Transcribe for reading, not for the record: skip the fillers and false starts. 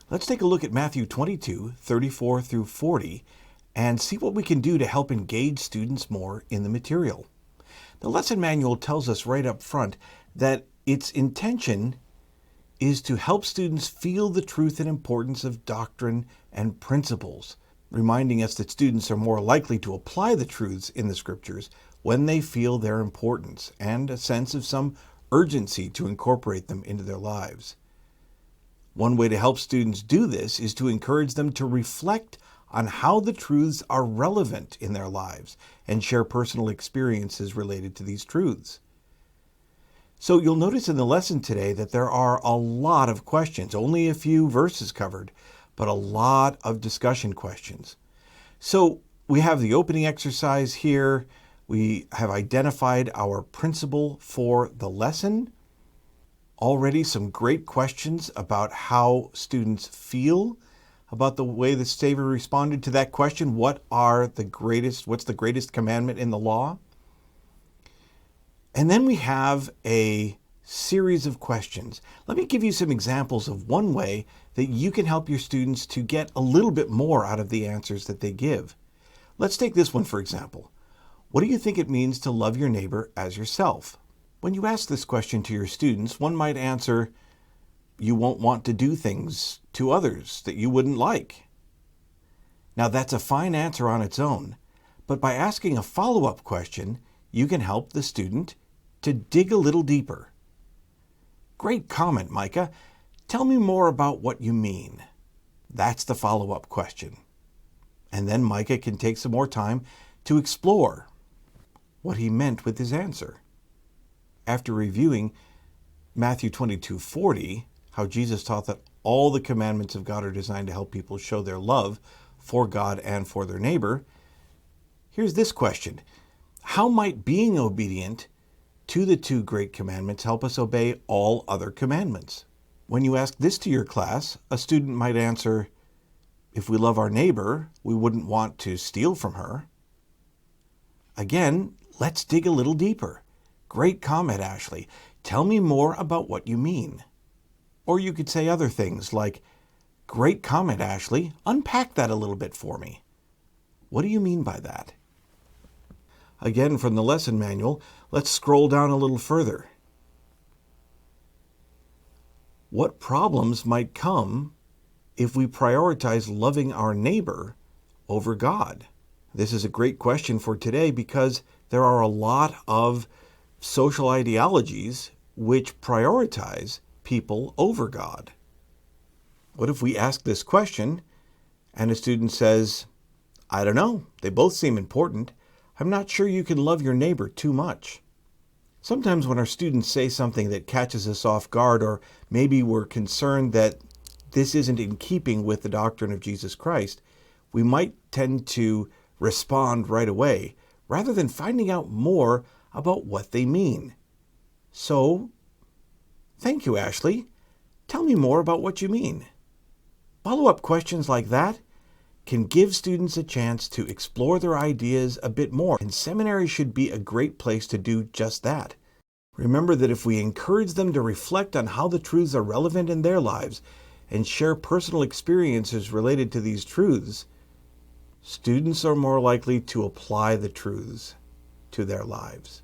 Let's take a look at Matthew 22:34 through 40, and see what we can do to help engage students more in the material. The lesson manual tells us right up front that its intention is to help students feel the truth and importance of doctrine and principles, reminding us that students are more likely to apply the truths in the scriptures when they feel their importance and a sense of some urgency to incorporate them into their lives. One way to help students do this is to encourage them to reflect on how the truths are relevant in their lives and share personal experiences related to these truths. So you'll notice in the lesson today that there are a lot of questions, only a few verses covered, but a lot of discussion questions. So we have the opening exercise here. We have identified our principle for the lesson. Already some great questions about how students feel about the way the Savior responded to that question. What's the greatest commandment in the law? And then we have a series of questions. Let me give you some examples of one way that you can help your students to get a little bit more out of the answers that they give. Let's take this one, for example. What do you think it means to love your neighbor as yourself? When you ask this question to your students, one might answer, you won't want to do things to others that you wouldn't like. Now that's a fine answer on its own, but by asking a follow-up question, you can help the student to dig a little deeper. Great comment, Micah. Tell me more about what you mean. That's the follow-up question. And then Micah can take some more time to explore what he meant with his answer. After reviewing Matthew 22:40, how Jesus taught that all the commandments of God are designed to help people show their love for God and for their neighbor, here's this question. How might being obedient to the two great commandments help us obey all other commandments? When you ask this to your class, a student might answer, if we love our neighbor, we wouldn't want to steal from her. Again, let's dig a little deeper. Great comment, Ashley. Tell me more about what you mean. Or you could say other things like, great comment, Ashley. Unpack that a little bit for me. What do you mean by that? Again, from the lesson manual, let's scroll down a little further. What problems might come if we prioritize loving our neighbor over God? This is a great question for today because there are a lot of social ideologies which prioritize people over God. What if we ask this question and a student says, I don't know, they both seem important. I'm not sure you can love your neighbor too much. Sometimes when our students say something that catches us off guard, or maybe we're concerned that this isn't in keeping with the doctrine of Jesus Christ, we might tend to respond right away, rather than finding out more about what they mean. So, thank you, Ashley. Tell me more about what you mean. Follow-up questions like that can give students a chance to explore their ideas a bit more, and seminary should be a great place to do just that. Remember that if we encourage them to reflect on how the truths are relevant in their lives and share personal experiences related to these truths, students are more likely to apply the truths to their lives.